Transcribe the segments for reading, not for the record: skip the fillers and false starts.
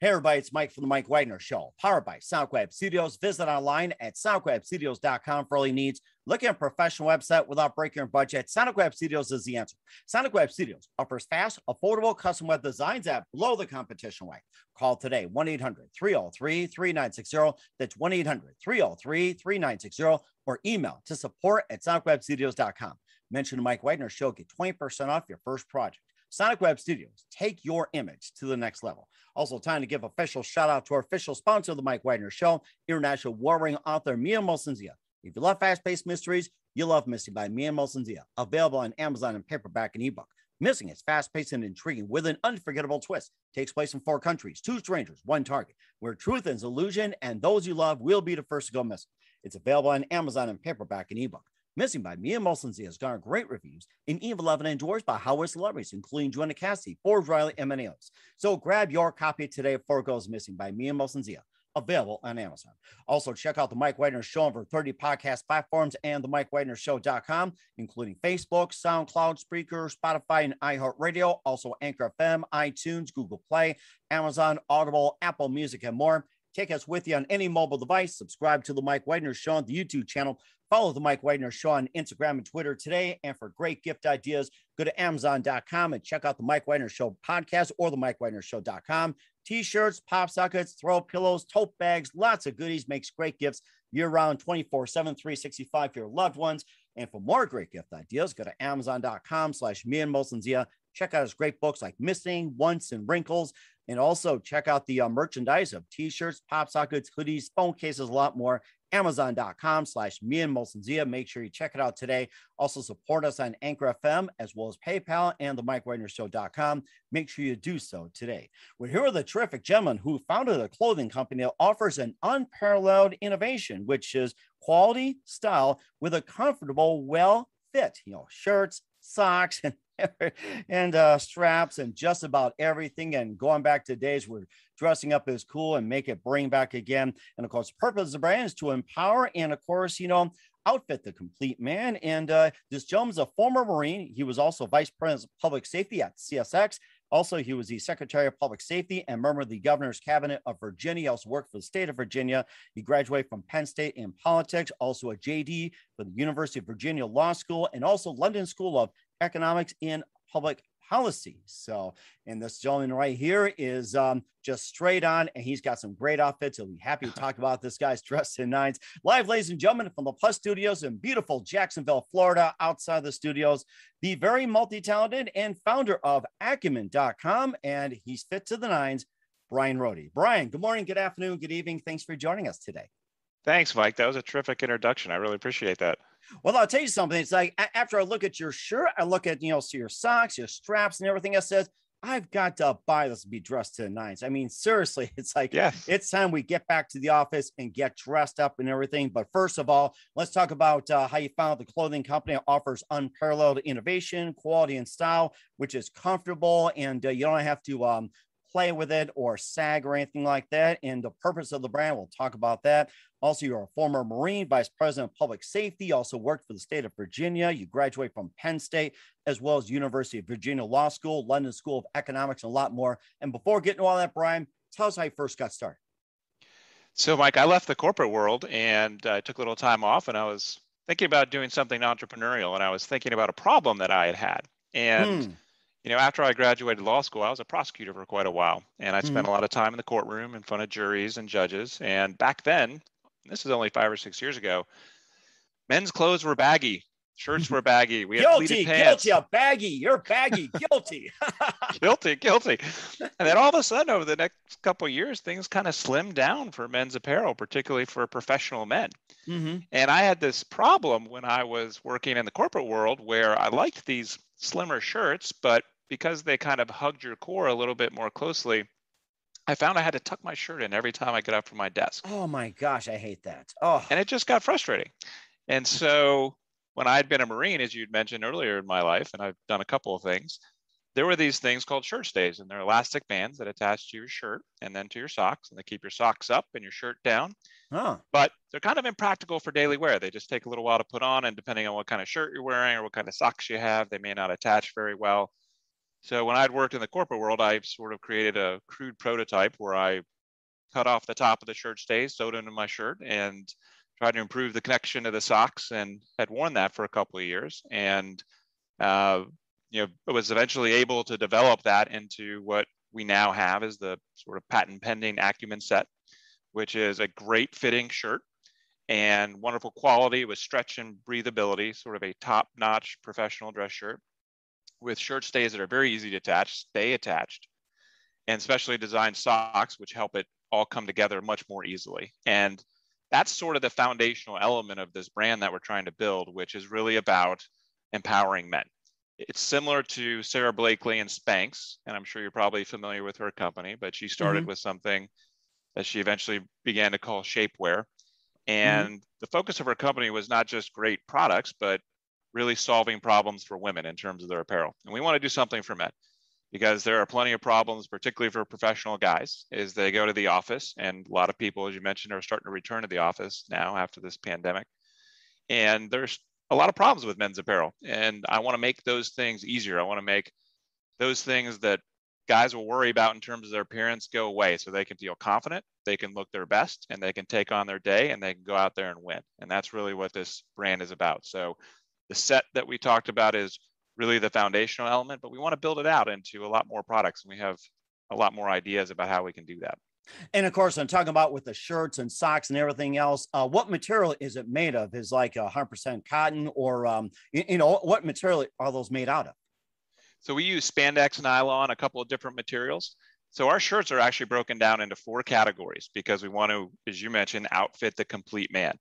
Hey everybody, it's Mike from the Mike Wagner Show, powered by SoundCloud Studios. Visit online at soundcloudstudios.com for all your needs. Look at a professional website without breaking your budget. SoundCloud Studios is the answer. SoundCloud Studios offers fast, affordable custom web designs that blow the competition away. Call today, 1-800-303-3960. That's 1-800-303-3960, or email to support@soundcloudstudios.com. Mention the Mike Wagner Show, get 20% off your first project. Sonic Web Studios, take your image to the next level. Also, time to give official shout out to our official sponsor of the Mike Wagner Show, international warring author Mia Molson-Zia. If you love fast-paced mysteries, you love Missing by Mia Molson-Zia, available on Amazon in paperback and ebook. Missing is fast-paced and intriguing with an unforgettable twist. Takes place in 4 countries, 2 strangers, 1 target, where truth is illusion and those you love will be the first to go missing. It's available on Amazon in paperback and ebook. Missing by Mia Molson-Zia has garnered great reviews and even loved and endorsed by Hollywood celebrities, including Joanna Cassidy, Forbes Riley, and many others. So grab your copy today before it goes missing by Mia Molson-Zia, available on Amazon. Also, check out the Mike Wagner Show on over 30 podcast platforms and the MikeWagnerShow.com, including Facebook, SoundCloud, Spreaker, Spotify, and iHeartRadio. Also, Anchor FM, iTunes, Google Play, Amazon, Audible, Apple Music, and more. Take us with you on any mobile device. Subscribe to the Mike Wagner Show on the YouTube channel. Follow the Mike Wagner Show on Instagram and Twitter today. And for great gift ideas, go to Amazon.com and check out the Mike Wagner Show podcast or the MikeWagnerShow.com. T-shirts, pop sockets, throw pillows, tote bags, lots of goodies, makes great gifts year-round, 24/7, 365 for your loved ones. And for more great gift ideas, go to Amazon.com/Mia Molson-Zia. Check out his great books like Missing, Once, and Wrinkles. And also check out the merchandise of T-shirts, pop sockets, hoodies, phone cases, a lot more. Amazon.com/Mia Molson-Zia. Make sure you check it out today. Also support us on Anchor FM as well as PayPal and the MikeWagnerShow.com. Make sure you do so today. We're here with a terrific gentleman who founded a clothing company that offers an unparalleled innovation, which is quality style with a comfortable, well fit, shirts, socks, and straps and just about everything. And going back to days where dressing up is cool and make it bring back again. And of course, the purpose of the brand is to empower and of course, outfit the complete man. And this gentleman's a former Marine. He was also Vice President of Public Safety at CSX. Also, he was the Secretary of Public Safety and member of the Governor's Cabinet of Virginia. He also worked for the state of Virginia. He graduated from Penn State in politics, also a JD for the University of Virginia Law School, and also London School of Economics in Public Policy. So, and this gentleman right here is just straight on, and he's got some great outfits. He'll be happy to talk about this guy's dressed in nines. Live, ladies and gentlemen, from the Plus Studios in beautiful Jacksonville, Florida, outside the studios, the very multi-talented and founder of ACUMEN.com, and he's fit to the nines, Bryan Rhode. Bryan, good morning, good afternoon, good evening. Thanks for joining us today. Thanks, Mike. That was a terrific introduction. I really appreciate that. Well, I'll tell you something. It's like after I look at your shirt, I look at, so your socks, your straps and everything else says, I've got to buy this to be dressed to the nines. I mean, seriously, it's like, It's time we get back to the office and get dressed up and everything. But first of all, let's talk about how you found the clothing company that offers unparalleled innovation, quality, and style, which is comfortable. And you don't have to play with it or sag or anything like that. And the purpose of the brand, we'll talk about that. Also, you're a former Marine, Vice President of Public Safety. You also worked for the state of Virginia. You graduate from Penn State, as well as University of Virginia Law School, London School of Economics, and a lot more. And before getting to all that, Bryan, tell us how you first got started. So, Mike, I left the corporate world and I took a little time off, and I was thinking about doing something entrepreneurial, and I was thinking about a problem that I had. And after I graduated law school, I was a prosecutor for quite a while, and I spent a lot of time in the courtroom in front of juries and judges. And back then, this is only 5 or 6 years ago, men's clothes were baggy, shirts were baggy. We had pleated pants. Guilty, baggy. You're baggy, guilty. guilty. And then all of a sudden, over the next couple of years, things kind of slimmed down for men's apparel, particularly for professional men. And I had this problem when I was working in the corporate world where I liked these slimmer shirts, but because they kind of hugged your core a little bit more closely, I found I had to tuck my shirt in every time I got up from my desk. Oh my gosh, I hate that. Oh. And it just got frustrating. And so when I had been a Marine, as you'd mentioned earlier in my life, and I've done a couple of things, there were these things called shirt stays, and they're elastic bands that attach to your shirt and then to your socks, and they keep your socks up and your shirt down. But they're kind of impractical for daily wear. They just take a little while to put on, and depending on what kind of shirt you're wearing or what kind of socks you have, they may not attach very well. So when I'd worked in the corporate world, I sort of created a crude prototype where I cut off the top of the shirt stays, sewed into my shirt, and tried to improve the connection to the socks, and had worn that for a couple of years. And it was eventually able to develop that into what we now have as the sort of patent pending ACUMEN set, which is a great fitting shirt and wonderful quality with stretch and breathability, sort of a top-notch professional dress shirt with shirt stays that are very easy to attach, stay attached, and specially designed socks, which help it all come together much more easily. And that's sort of the foundational element of this brand that we're trying to build, which is really about empowering men. It's similar to Sarah Blakely and Spanx, and I'm sure you're probably familiar with her company, but she started with something that she eventually began to call shapewear. And the focus of her company was not just great products, but really solving problems for women in terms of their apparel. And we want to do something for men, because there are plenty of problems, particularly for professional guys, is they go to the office, and a lot of people, as you mentioned, are starting to return to the office now after this pandemic. And there's a lot of problems with men's apparel. And I want to make those things easier. I want to make those things that guys will worry about in terms of their appearance go away, so they can feel confident, they can look their best, and they can take on their day, and they can go out there and win. And that's really what this brand is about. So the set that we talked about is really the foundational element, but we want to build it out into a lot more products. And we have a lot more ideas about how we can do that. And of course, I'm talking about with the shirts and socks and everything else. What material is it made of? Is like 100% cotton, or what material are those made out of? So we use spandex, nylon, a couple of different materials. So our shirts are actually broken down into 4 categories because we want to, as you mentioned, outfit the complete man.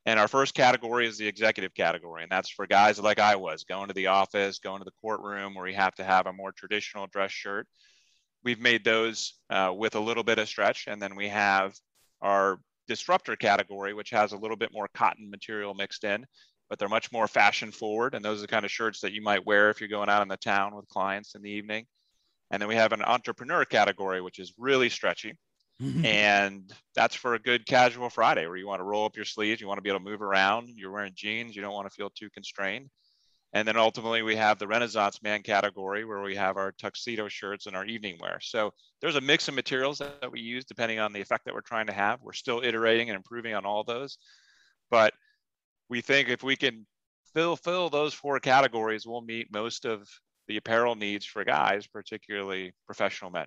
And our first category is the executive category. And that's for guys like I was, going to the office, going to the courtroom, where you have to have a more traditional dress shirt. We've made those with a little bit of stretch. And then we have our disruptor category, which has a little bit more cotton material mixed in, but they're much more fashion forward. And those are the kind of shirts that you might wear if you're going out in the town with clients in the evening. And then we have an entrepreneur category, which is really stretchy. And that's for a good casual Friday, where you want to roll up your sleeves, you want to be able to move around, you're wearing jeans, you don't want to feel too constrained. And then ultimately we have the Renaissance man category, where we have our tuxedo shirts and our evening wear. So there's a mix of materials that we use depending on the effect that we're trying to have. We're still iterating and improving on all those, but we think if we can fill those 4 categories, we'll meet most of the apparel needs for guys, particularly professional men.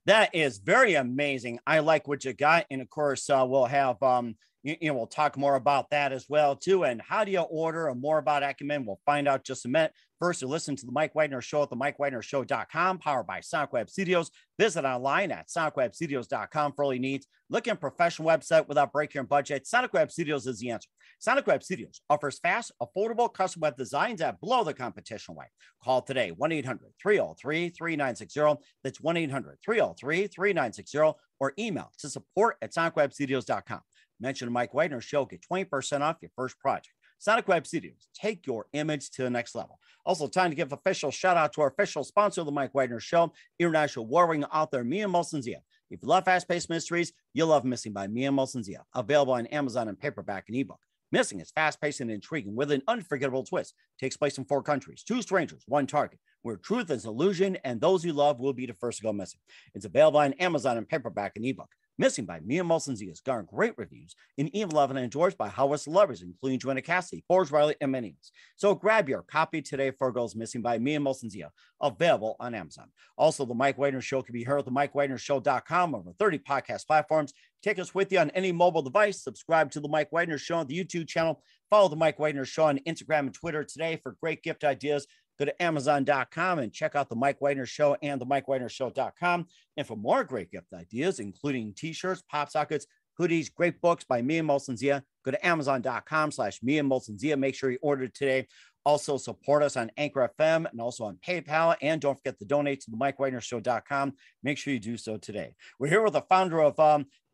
That is very amazing. I like what you got. And of course, we'll have, we'll talk more about that as well, too. And how do you order, and more about ACUMEN? We'll find out just a minute. First, you listen to the Mike Widener Show at the MikeWidenerShow.com, powered by Sonic Web Studios. Visit online at SonicWebStudios.com for all your needs. Look at a professional website without breaking your budget. Sonic Web Studios is the answer. Sonic Web Studios offers fast, affordable custom web designs that blow the competition away. Call today, 1-800-303-3960. That's 1-800-303-3960, or email to support@SonicWebStudios.com. Mention the Mike Widener Show, get 20% off your first project. Sonic Web Studios, take your image to the next level. Also, time to give official shout out to our official sponsor of the Mike Widener Show, international warring author Mia Molson-Zia. If you love fast-paced mysteries, you'll love Missing by Mia Molson-Zia. Available on Amazon in paperback and ebook. Missing is fast-paced and intriguing with an unforgettable twist. Takes place in 4 countries, 2 strangers, 1 target, where truth is illusion and those you love will be the first to go missing. It's available on Amazon in paperback and ebook. Missing by Mia Molson-Zia has garnered great reviews and even loved and endorsed by Hollywood celebrities, including Joanna Cassidy, Forbes Riley, and many others. So grab your copy today for Girls Missing by Mia Molson-Zia, available on Amazon. Also, the Mike Widener Show can be heard at the MikeWidenerShow.com, over 30 podcast platforms. Take us with you on any mobile device. Subscribe to the Mike Widener Show on the YouTube channel. Follow the Mike Widener Show on Instagram and Twitter today for great gift ideas. Go to Amazon.com and check out the Mike Widener Show and the MikeWidenerShow.com. And for more great gift ideas, including t-shirts, pop sockets, hoodies, great books by Mia Molson-Zia, go to Amazon.com/Mia Molson-Zia. Make sure you order today. Also support us on Anchor FM and also on PayPal. And don't forget to donate to the MikeWidenerShow.com. Make sure you do so today. We're here with the founder of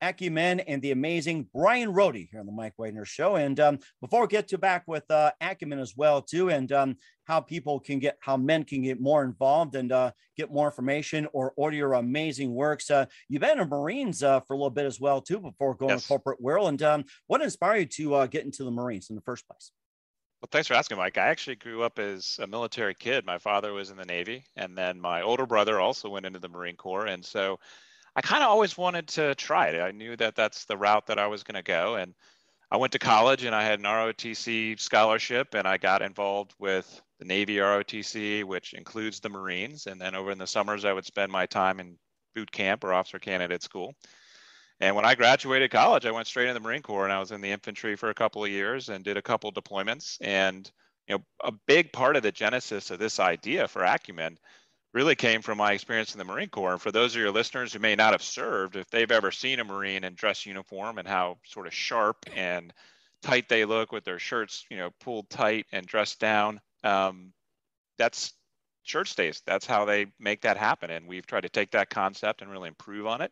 ACUMEN and the amazing Bryan Rhode here on the Mike Widener Show. And before we get to back with ACUMEN as well, too, and how men can get more involved and get more information or order your amazing works. You've been in Marines for a little bit as well, too, before going to corporate world. And what inspired you to get into the Marines in the first place? Well, thanks for asking, Mike. I actually grew up as a military kid. My father was in the Navy, and then my older brother also went into the Marine Corps. And so I kind of always wanted to try it. I knew that that's the route that I was going to go. And I went to college and I had an ROTC scholarship, and I got involved with the Navy ROTC, which includes the Marines. And then over in the summers, I would spend my time in boot camp or officer candidate school. And when I graduated college, I went straight in the Marine Corps, and I was in the infantry for a couple of years and did a couple deployments. And a big part of the genesis of this idea for ACUMEN really came from my experience in the Marine Corps. And for those of your listeners who may not have served, if they've ever seen a Marine in dress uniform and how sort of sharp and tight they look with their shirts, pulled tight and dressed down, that's shirt stays. That's how they make that happen. And we've tried to take that concept and really improve on it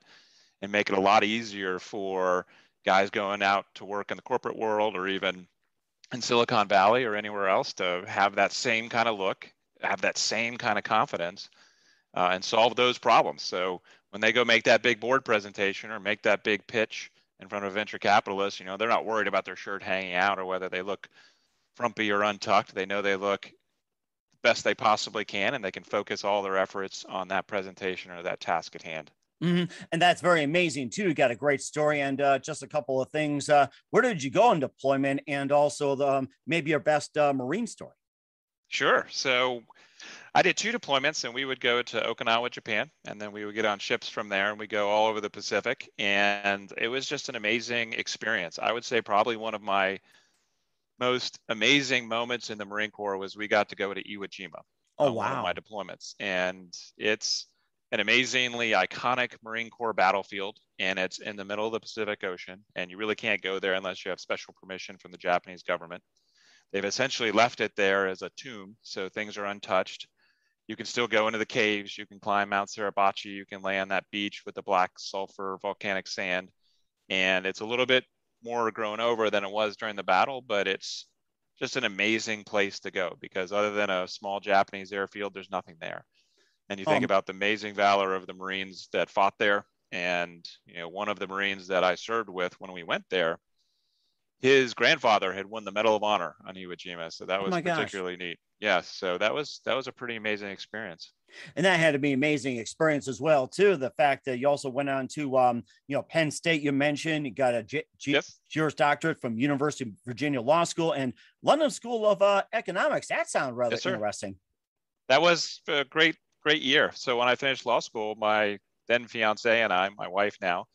and make it a lot easier for guys going out to work in the corporate world or even in Silicon Valley or anywhere else to have that same kind of look, have that same kind of confidence, and solve those problems. So when they go make that big board presentation or make that big pitch in front of a venture capitalist, they're not worried about their shirt hanging out or whether they look frumpy or untucked. They know they look best they possibly can, and they can focus all their efforts on that presentation or that task at hand. Mm-hmm. And that's very amazing too. You got a great story, and just a couple of things. Where did you go on deployment, and also maybe your best Marine story? Sure. So I did 2 deployments, and we would go to Okinawa, Japan, and then we would get on ships from there, and we go all over the Pacific. And it was just an amazing experience. I would say probably one of my most amazing moments in the Marine Corps was we got to go to Iwo Jima on one of my deployments, and it's an amazingly iconic Marine Corps battlefield, and it's in the middle of the Pacific Ocean, and you really can't go there unless you have special permission from the Japanese government. They've essentially left it there as a tomb, so things are untouched. You can still go into the caves, you can climb Mount Suribachi, you can lay on that beach with the black sulfur volcanic sand, and it's a little bit more grown over than it was during the battle, but it's just an amazing place to go because other than a small Japanese airfield, there's nothing there. And you think about the amazing valor of the Marines that fought there. And, one of the Marines that I served with when we went there, his grandfather had won the Medal of Honor on Iwo Jima. So that was particularly neat. Yes. So that was a pretty amazing experience. And that had to be an amazing experience as well, too. The fact that you also went on to, Penn State, you mentioned, you got a Juris Doctorate from University of Virginia Law School and London School of Economics. That sounds rather interesting. That was a great year. So when I finished law school, my then fiance and I, my wife now,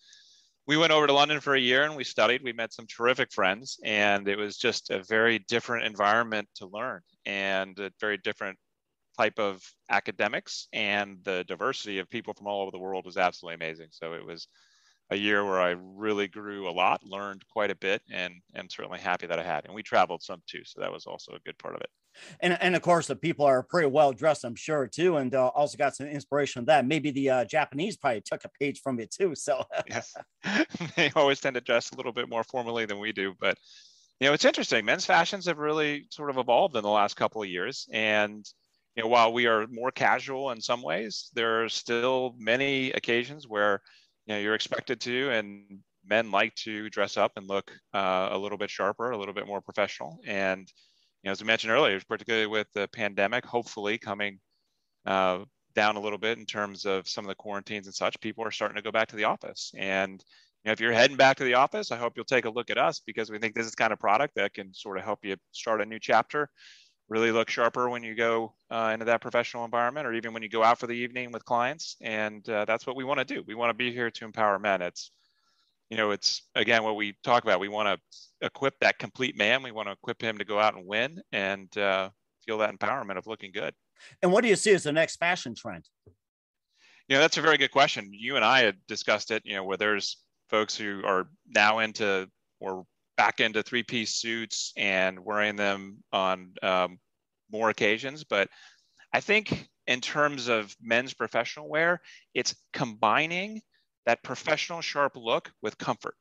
we went over to London for a year and we studied. We met some terrific friends, and it was just a very different environment to learn and a very different type of academics, and the diversity of people from all over the world was absolutely amazing. So it was a year where I really grew a lot, learned quite a bit, and I'm certainly happy that I had. And we traveled some too, so that was also a good part of it. And of course, the people are pretty well dressed, I'm sure, too, and also got some inspiration from that. Maybe the Japanese probably took a page from it too. So yes, they always tend to dress a little bit more formally than we do. But it's interesting. Men's fashions have really sort of evolved in the last couple of years, and while we are more casual in some ways, there are still many occasions where you're expected to, and men like to dress up and look a little bit sharper, a little bit more professional. And as I mentioned earlier, particularly with the pandemic, hopefully coming down a little bit in terms of some of the quarantines and such, people are starting to go back to the office. And if you're heading back to the office, I hope you'll take a look at us, because we think this is the kind of product that can sort of help you start a new chapter, really look sharper when you go into that professional environment, or even when you go out for the evening with clients. And that's what we want to do. We want to be here to empower men. It's again, what we talk about. We want to equip that complete man. We want to equip him to go out and win and feel that empowerment of looking good. And what do you see as the next fashion trend? That's a very good question. You and I had discussed it, where there's folks who are now into or back into 3-piece suits and wearing them on more occasions. But I think in terms of men's professional wear, it's combining that professional sharp look with comfort.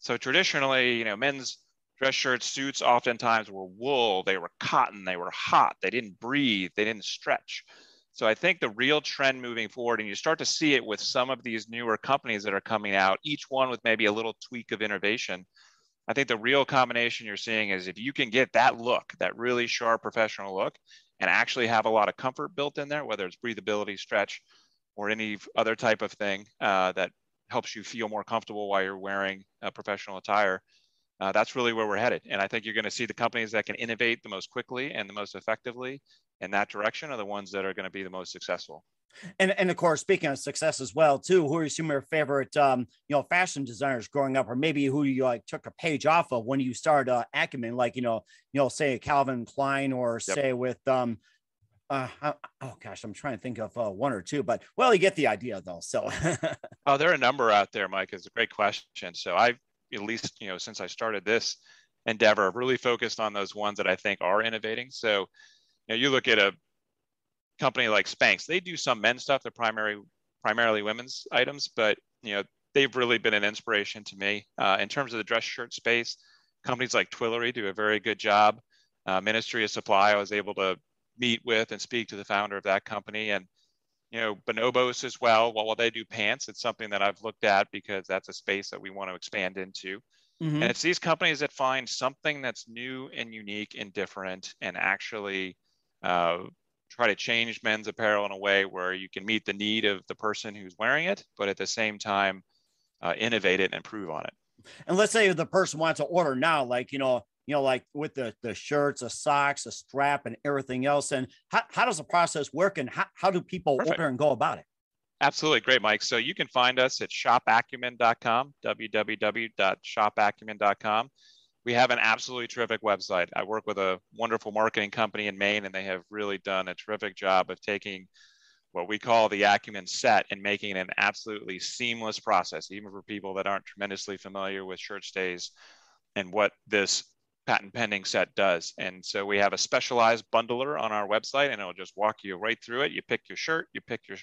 So traditionally, men's dress shirts, suits oftentimes were wool, they were cotton, they were hot, they didn't breathe, they didn't stretch. So I think the real trend moving forward, and you start to see it with some of these newer companies that are coming out, each one with maybe a little tweak of innovation. I think the real combination you're seeing is if you can get that look, that really sharp professional look, and actually have a lot of comfort built in there, whether it's breathability, stretch, or any other type of thing that helps you feel more comfortable while you're wearing professional attire, that's really where we're headed. And I think you're going to see the companies that can innovate the most quickly and the most effectively in that direction are the ones that are going to be the most successful. And of course, speaking of success as well, too, who are some of your favorite, fashion designers growing up, or maybe who you like took a page off of when you started ACUMEN, like, say Calvin Klein, or Yep. say with, oh gosh, I'm trying to think of one or two, but well, you get the idea though. So, oh, there are a number out there, Mike. It's a great question. So I've, at least, since I started this endeavor, I've really focused on those ones that I think are innovating. So, you look at a company like Spanx, they do some men's stuff. They're primarily women's items, but they've really been an inspiration to me in terms of the dress shirt space. Companies like Twillery do a very good job. Ministry of Supply, I was able to meet with and speak to the founder of that company, and Bonobos as well. While they do pants, it's something that I've looked at because that's a space that we want to expand into. Mm-hmm. And it's these companies that find something that's new and unique and different, and actually try to change men's apparel in a way where you can meet the need of the person who's wearing it, but at the same time, innovate it and improve on it. And let's say the person wants to order now, like, like with the shirts, the socks, the strap, and everything else. And how does the process work, and how do people order and go about it? Absolutely. Great, Mike. So you can find us at shopacumen.com, www.shopacumen.com. We have an absolutely terrific website. I work with a wonderful marketing company in Maine, and they have really done a terrific job of taking what we call the ACUMEN set and making it an absolutely seamless process, even for people that aren't tremendously familiar with shirt stays and what this patent pending set does. And so we have a specialized bundler on our website, and it'll just walk you right through it. You pick your shirt, you pick your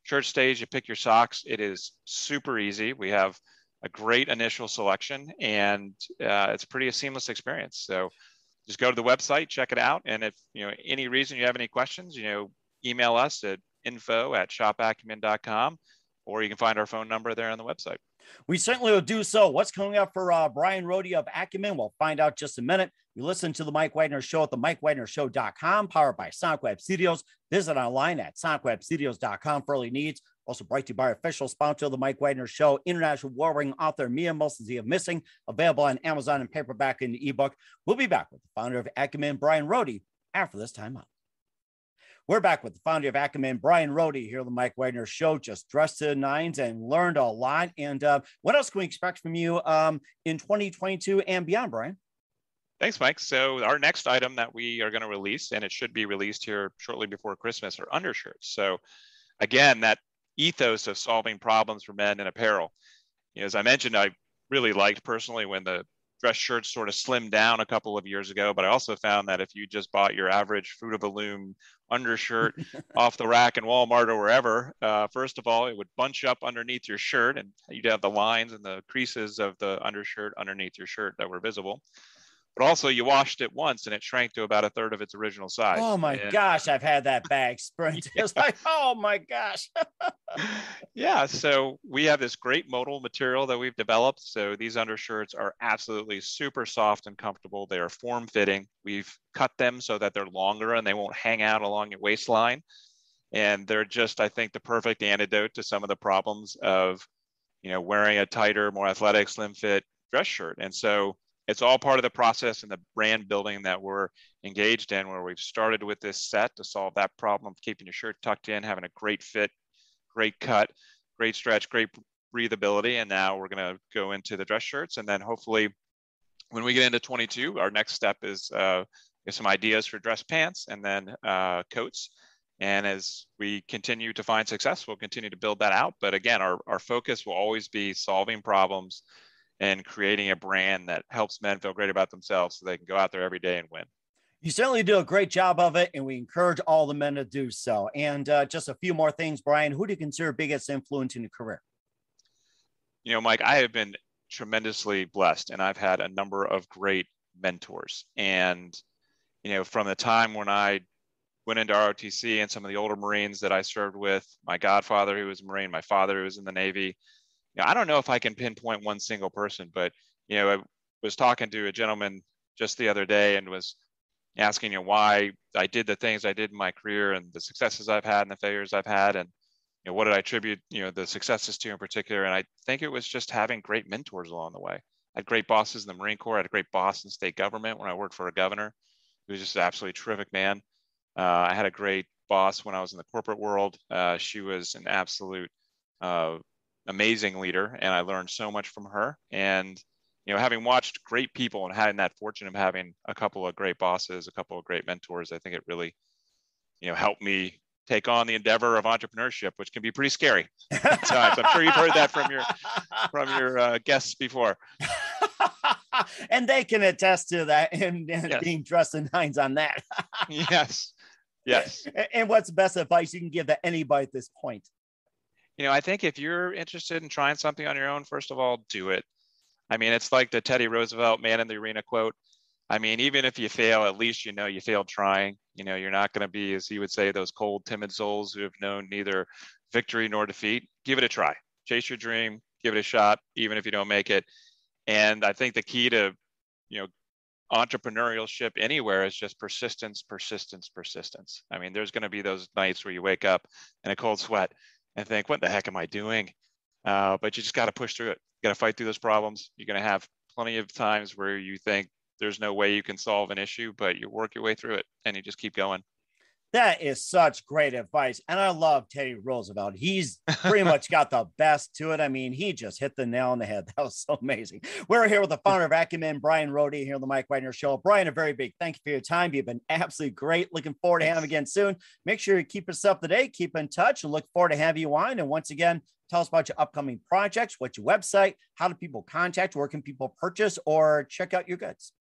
shirt stays, you pick your socks. It is super easy. We have a great initial selection, and it's pretty a seamless experience. So just go to the website, check it out. And if any reason you have any questions, email us at info@shopacumen.com, or you can find our phone number there on the website. We certainly will do so. What's coming up for Bryan Rhode of ACUMEN? We'll find out just a minute. You listen to the Mike Wagner Show at the MikeWagnerShow.com, powered by Sonic Web Studios. Visit online at SonicWebStudios.com for all your needs. Also brought to you by official sponsor of the Mike Wagner Show, international war-ring author Mia Mulsey of Missing, available on Amazon and paperback and ebook. We'll be back with the founder of ACUMEN, Bryan Rhode, after this time out. We're back with the founder of ACUMEN, Bryan Rhode, here on the Mike Wagner Show. Just dressed to the nines and learned a lot. And what else can we expect from you in 2022 and beyond, Bryan? Thanks, Mike. So our next item that we are going to release, and it should be released here shortly before Christmas, are undershirts. So again, that ethos of solving problems for men in apparel. As I mentioned, I really liked personally when the dress shirts sort of slimmed down a couple of years ago, but I also found that if you just bought your average Fruit of the Loom undershirt off the rack in Walmart or wherever, first of all, it would bunch up underneath your shirt, and you'd have the lines and the creases of the undershirt underneath your shirt that were visible. But also you washed it once and it shrank to about a third of its original size. Oh my gosh, I've had that bag sprint. Yeah. It's like, oh my gosh. Yeah, so we have this great modal material that we've developed. So these undershirts are absolutely super soft and comfortable. They are form-fitting. We've cut them so that they're longer and they won't hang out along your waistline. And they're just, I think, the perfect antidote to some of the problems of, wearing a tighter, more athletic, slim fit dress shirt. And so it's all part of the process and the brand building that we're engaged in, where we've started with this set to solve that problem of keeping your shirt tucked in, having a great fit, great cut, great stretch, great breathability. And now we're going to go into the dress shirts. And then hopefully when we get into 22, our next step is some ideas for dress pants and then coats. And as we continue to find success, we'll continue to build that out. But again, our focus will always be solving problems and creating a brand that helps men feel great about themselves so they can go out there every day and win. You certainly do a great job of it, and we encourage all the men to do so. And just a few more things, Bryan. Who do you consider biggest influence in your career? Mike, I have been tremendously blessed, and I've had a number of great mentors. And, from the time when I went into ROTC and some of the older Marines that I served with, my godfather, who was a Marine, my father, who was in the Navy, I don't know if I can pinpoint one single person, but, was talking to a gentleman just the other day and was asking, why I did the things I did in my career and the successes I've had and the failures I've had, and what did I attribute the successes to in particular. And I think it was just having great mentors along the way. I had great bosses in the Marine Corps. I had a great boss in state government when I worked for a governor who was just an absolutely terrific man. I had a great boss when I was in the corporate world. She was an absolute amazing leader, and I learned so much from her. And having watched great people and having that fortune of having a couple of great bosses, a couple of great mentors, I think it really, helped me take on the endeavor of entrepreneurship, which can be pretty scary at times. I'm sure you've heard that from your guests before. And they can attest to that, and yes. Being dressed in nines on that. Yes. And what's the best advice you can give to anybody at this point? I think if you're interested in trying something on your own, first of all, do it. I mean, it's like the Teddy Roosevelt "Man in the Arena" quote. I mean, even if you fail, at least you failed trying. You're not going to be, as he would say, those cold, timid souls who have known neither victory nor defeat. Give it a try. Chase your dream. Give it a shot, even if you don't make it. And I think the key to, entrepreneurship anywhere is just persistence. I mean, there's going to be those nights where you wake up in a cold sweat and think, what the heck am I doing? But you just got to push through it. You got to fight through those problems. You're going to have plenty of times where you think there's no way you can solve an issue, but you work your way through it and you just keep going. That is such great advice. And I love Teddy Roosevelt. He's pretty much got the best to it. I mean, he just hit the nail on the head. That was so amazing. We're here with the founder of ACUMEN, Bryan Rhode, here on the Mike Widener Show. Bryan, a very big thank you for your time. You've been absolutely great. Looking forward to having you again soon. Make sure you keep us up to date, keep in touch, and look forward to having you on. And once again, tell us about your upcoming projects, what's your website, how do people contact, where can people purchase or check out your goods?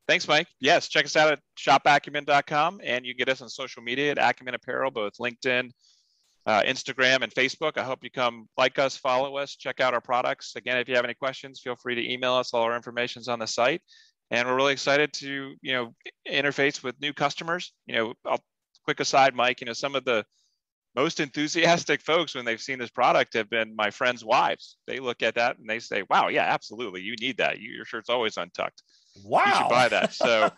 Thanks, Mike. Yes, check us out at shopacumen.com, and you can get us on social media at Acumen Apparel, both LinkedIn, Instagram, and Facebook. I hope you come like us, follow us, check out our products. Again, if you have any questions, feel free to email us. All our information is on the site, and we're really excited to interface with new customers. Quick aside, Mike. Some of the most enthusiastic folks when they've seen this product have been my friends' wives. They look at that and they say, "Wow, yeah, absolutely, you need that. Your shirt's always untucked. Wow, you should buy that." So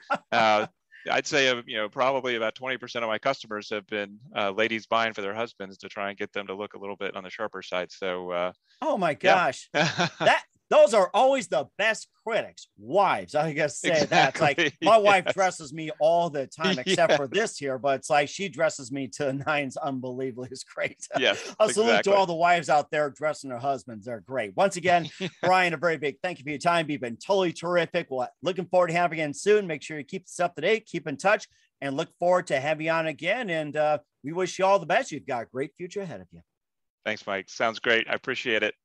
I'd say probably about 20% of my customers have been ladies buying for their husbands to try and get them to look a little bit on the sharper side. So oh my gosh, yeah. Those are always the best critics, wives. I guess say exactly. That. It's like my wife dresses me all the time, except for this here, but it's like she dresses me to nines unbelievably. It's great. Yes, A salute to all the wives out there dressing their husbands. They're great. Once again, Bryan, a very big thank you for your time. You've been totally terrific. Well, looking forward to having you again soon. Make sure you keep us up to date, keep in touch, and look forward to having you on again. And we wish you all the best. You've got a great future ahead of you. Thanks, Mike. Sounds great. I appreciate it.